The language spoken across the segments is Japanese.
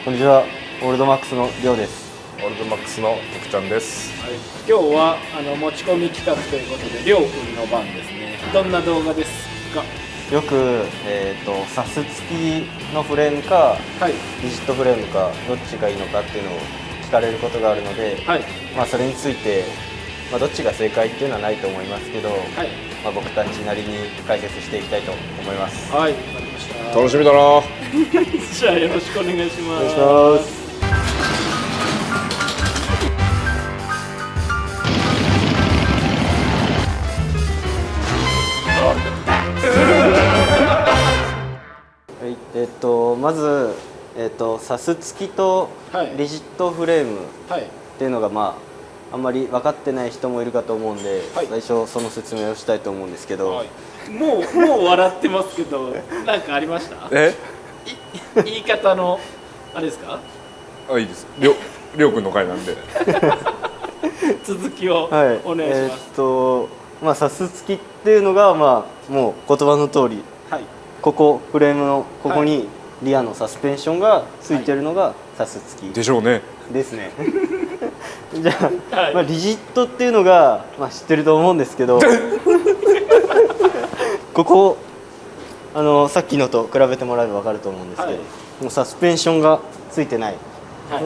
こんにちは、オールドマックスのりょうです。オールドマックスの徳ちゃんです。はい、今日は持ち込み企画ということで、りょうくんの番ですね。どんな動画ですか？よく、サス付きのフレームか、はい、リジットフレームか、どっちがいいのかっていうのを聞かれることがあるので、はい、それについて、どっちが正解っていうのはないと思いますけど、はい、僕たちなりに解説していきたいと思います。はい、わかりました。楽しみだな。じゃあよろしくお願いします。お願いします。はい、まず、サス付きとリジットフレームっていうのが、あんまり分かってない人もいるかと思うんで、はい、最初その説明をしたいと思うんですけど、はい、もう笑ってますけど何かありました？言い方のあれですか？いいです。りょうくんの回なんで続きをお願いします。サス付きっていうのが、もう言葉の通り、はい、ここフレームのここにリアのサスペンションがついてるのがサス付きでしょうね。ですね。じゃあ、リジットっていうのが、知ってると思うんですけどここさっきのと比べてもらえば分かると思うんですけど、もうサスペンションがついてない、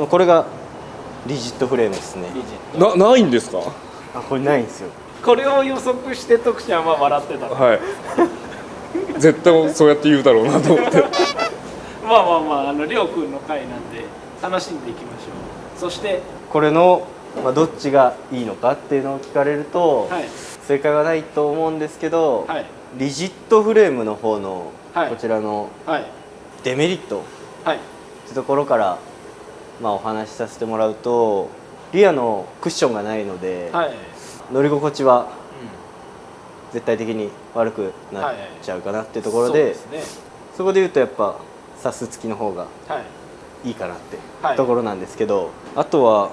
これがリジットフレームですね。ないんですか？これないんですよ。これを予測して徳ちゃんは笑ってた。はい絶対そうやって言うだろうなと思ってりょうくんの回なんで楽しんでいきましょう。そしてこれの、どっちがいいのかっていうのを聞かれると、正解はないと思うんですけど、リジットフレームの方の、こちらのデメリットっていうところから、お話しさせてもらうと、リアのクッションがないので、乗り心地は絶対的に悪くなっちゃうかなっていうところで、そこで言うとやっぱサス付きの方がいいかなってところなんですけど、あとは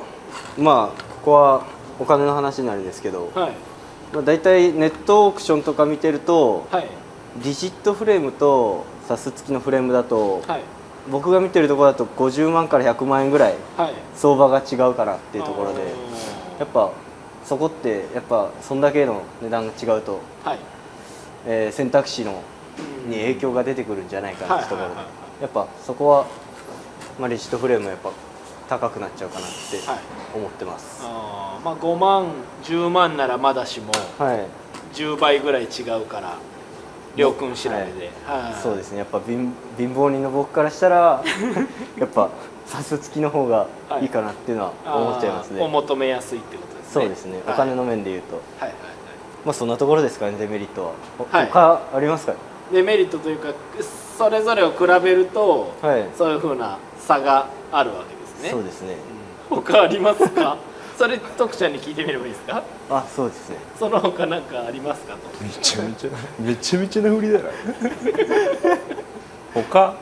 ここはお金の話になるんですけど、だいたいネットオークションとか見てると、リジットフレームとサス付きのフレームだと、僕が見てるところだと50万から100万円ぐらい相場が違うかなっていうところで、やっぱそこってやっぱそんだけの値段が違うと、選択肢に影響が出てくるんじゃないかなってところで、やっぱそこは、リジットフレームやっぱ高くなっちゃうかなって思ってます。5万10万ならまだしも、10倍ぐらい違うからりょうくん調べで、そうですね。やっぱ貧乏人の僕からしたらやっぱサス付きの方がいいかなっていうのは思っちゃいますね。お求めやすいってことですね。そうですね。お金の面で言うと、そんなところですかね。デメリットは他ありますか？デメリットというか、それぞれを比べると、そういうふうな差があるわけですね。そうですね。他ありますか？それ徳ちゃんに聞いてみればいいですか？そうですね。その他何かありますかと。めちゃめちゃな振りだよ他、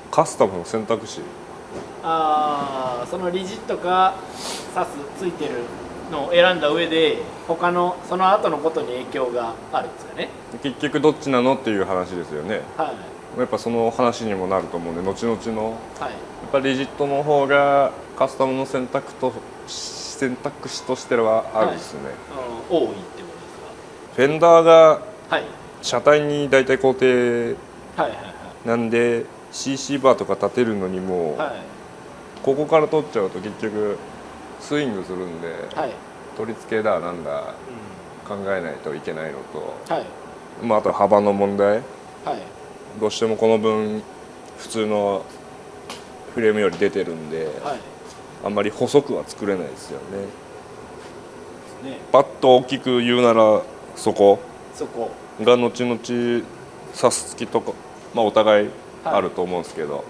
カスタムの選択肢、そのリジットかサスついてるのを選んだ上で他のその後のことに影響があるんですかね。結局どっちなのっていう話ですよね。やっぱその話にもなると思うんで、後々の、やっぱリジットの方がカスタムの選択肢としてはあるですね。多いってことですか？フェンダーが車体に大体固定なんで、CC バーとか立てるのにも、ここから取っちゃうと結局スイングするんで、取り付けだなんだ考えないといけないのと、あと幅の問題、どうしてもこの分普通のフレームより出てるんで、あんまり細くは作れないですよね。パッと大きく言うならそこが後々サス付きとか、お互いあると思うんですけど、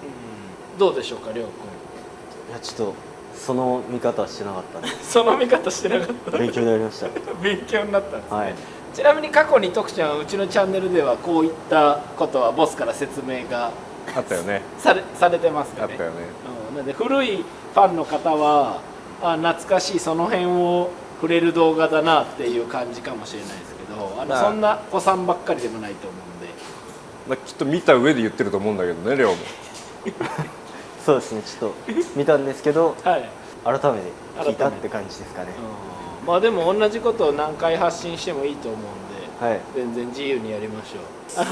どうでしょうか、りょうくん。いや、ちょっとその見方はしてなかったんでその見方してなかった勉強になりました。勉強になったんですね。ちなみに過去に徳ちゃんはうちのチャンネルではこういったことはボスから説明があったよね。されてますかね。あったよね。なので古いファンの方は懐かしいその辺を触れる動画だなっていう感じかもしれないですけど、そんな子さんばっかりでもないと思うんで、きっと見た上で言ってると思うんだけどね、レオもそうですね、ちょっと見たんですけど、はい、改めて聞いたって感じですかね。まあでも同じことを何回発信してもいいと思うんで、はい、全然自由にやりましょ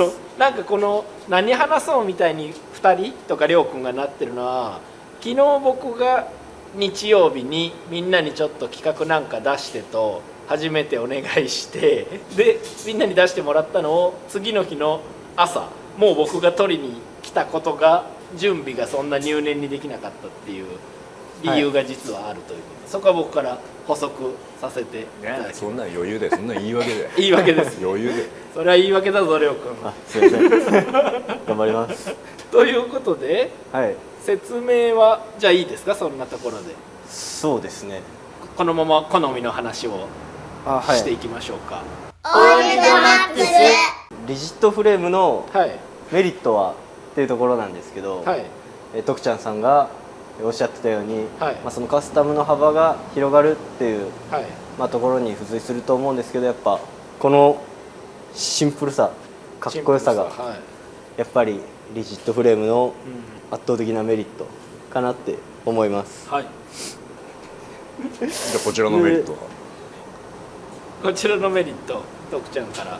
う。なんかこの何話そうみたいに2人とかりょうくんがなってるのは、昨日僕が日曜日にみんなにちょっと企画なんか出してと初めてお願いして、でみんなに出してもらったのを次の日の朝、もう僕が取りに来たことが準備がそんな入念にできなかったっていう理由が実はあるということ、そこは僕から補足させていただきます。そんな余裕で、そんな言い訳で言い訳です余裕で、それは言い訳だぞりょうくん。あ、すいません頑張ります。ということで、はい、説明はじゃあいいですか、そんなところで。そうですね、このまま好みの話をしていきましょうか。オールドマックス。リジットフレームのはいメリットはっていうところなんですけど、はい徳ちゃんさんがおっしゃってたように、はいそのカスタムの幅が広がるっていう、はいところに付随すると思うんですけど、やっぱこのシンプルさ、かっこよさがはいやっぱりリジットフレームのうん圧倒的なメリットかなって思います。はい、じゃあこちらのメリットは。こちらのメリット、徳ちゃんから。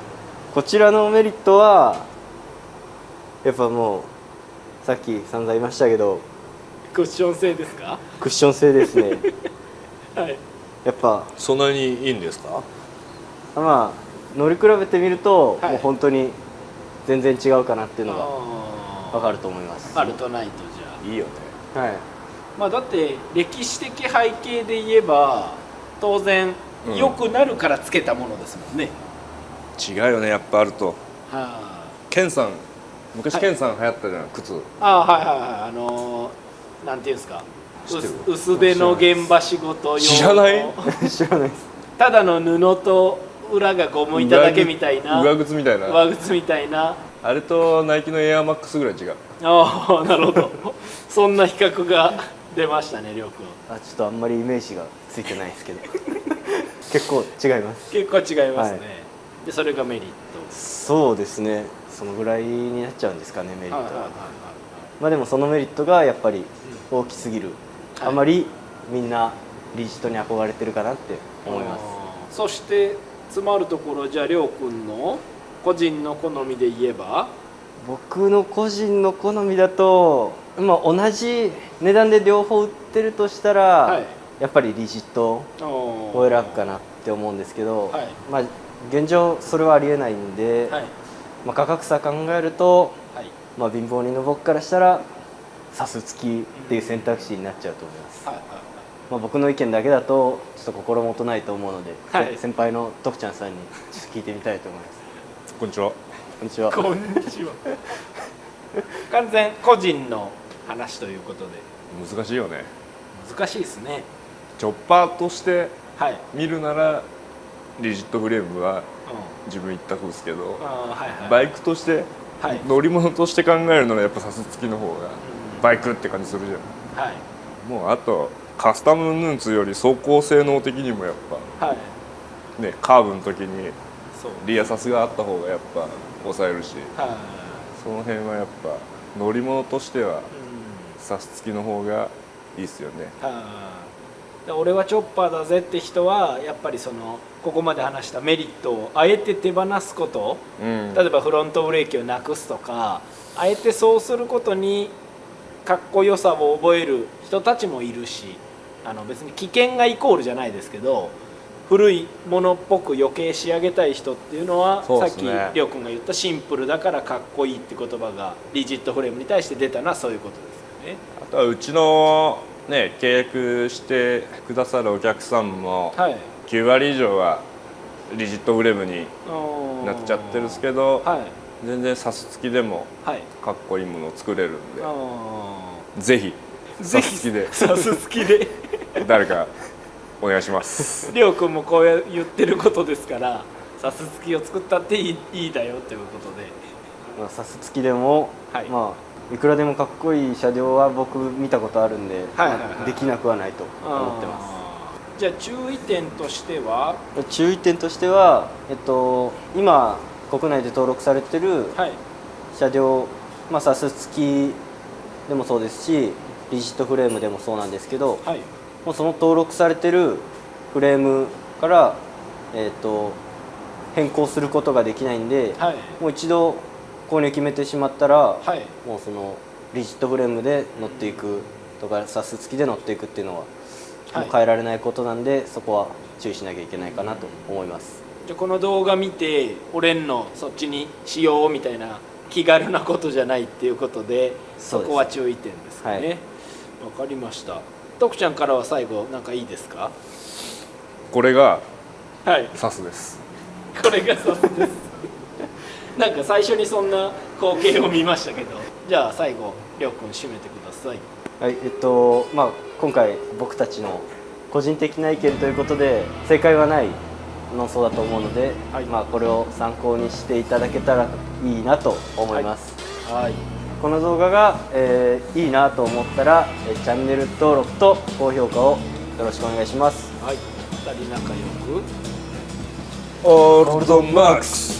こちらのメリットはやっぱもうさっき散々言いましたけど、クッション性ですか？クッション性ですねはいやっぱそんなにいいんですか？乗り比べてみると、はいもう本当に全然違うかなっていうのが分かると思います。あるとないとじゃいいよね。はい、まあだって歴史的背景で言えば当然うん良くなるからつけたものですもんね。違うよね、やっぱあると。はケンさん、昔はいケンさん流行ったじゃん、靴。はいはいなんていうんですか、知ってる？薄手の現場仕事用の知らない知らないです。ただの布と裏がゴム板だけみたいな上靴みたいな。上靴みたいな。あれとナイキのエアマックスぐらい違う。ああなるほどそんな比較が出ましたね、りょうくん。ちょっとあんまりイメージがついてないですけど結構違います。結構違いますね、はいでそれがメリット。そうですね、そのぐらいになっちゃうんですかね、メリットは。はいはいはいでもそのメリットがやっぱり大きすぎる、はいあまりみんなリジットに憧れてるかなって思います。そして詰まるところ、じゃありょうくんの個人の好みで言えば。僕の個人の好みだと、同じ値段で両方売ってるとしたら、はいやっぱりリジットをを選ぶかなって思うんですけど、はい現状それはありえないんで、はい価格差考えると、はい貧乏人の僕からしたらサス付きっていう選択肢になっちゃうと思います。はい僕の意見だけだとちょっと心もとないと思うので、はい先輩の徳ちゃんさんにちょっと聞いてみたいと思います。こんにちは。こんにちは。こんにちは完全個人の話ということで難しいよね。難しいですね。チョッパーとしてはい、見るならリジットフレームはうん、自分一択ですけど、はいはいバイクとしてはい乗り物として考えるならやっぱサス付きの方がうんバイクって感じするじゃん。はいもうあとカスタムヌンツより走行性能的にもやっはいぱね、カーブの時にそうリアサスがあった方がやっぱ抑えるし、はいその辺はやっぱ乗り物としてはうんサス付きの方がいいっすよね。で俺はチョッパーだぜって人はやっぱりそのここまで話したメリットをあえて手放すこと、うん例えばフロントブレーキをなくすとか、あえてそうすることにかっこよさを覚える人たちもいるし、別に危険がイコールじゃないですけど古いものっぽく余計仕上げたい人っていうのはそうさっきっすねりょうくんが言ったシンプルだからかっこいいって言葉がリジットフレームに対して出たのはそういうことですよね。あとはうちのね契約してくださるお客さんもはい9割以上はリジットフレームになっちゃってるんですけど、はい全然サス付きでもはいかっこいいものを作れるんで、あぜひーサス付きでサス付きで誰かお願いしますりょうくんもこう言ってることですからサス付きを作ったっていいだよということで、サス付きでも、はいいくらでもかっこいい車両は僕見たことあるんで、はいはいはいできなくはないと思ってます。じゃあ注意点としては、注意点としては、今国内で登録されてるはい車両、サス付きでもそうですし、リジットフレームでもそうなんですけど、はい、もうその登録されてるフレームから、変更することができないんで、はい、もう一度購入決めてしまったら、はい、もうそのリジットフレームで乗っていくとかサス付きで乗っていくっていうのは、もう変えられないことなんで、そこは注意しなきゃいけないかなと思います。じゃあこの動画見て俺んのそっちにしようみたいな気軽なことじゃないっていうことで、そこは注意点ですかね。わかりました。徳ちゃんからは最後なんかいいですか？これがはい、サスです。これがサスですなんか最初にそんな光景を見ましたけど、じゃあ最後りょうくん締めてください。はい、まあ今回僕たちの個人的な意見ということで正解はない論争だと思うので、はい、まあこれを参考にしていただけたらいいなと思います。はい、はい、この動画が、いいなと思ったら、チャンネル登録と高評価をよろしくお願いします。はい、2人仲良くオールドマックス。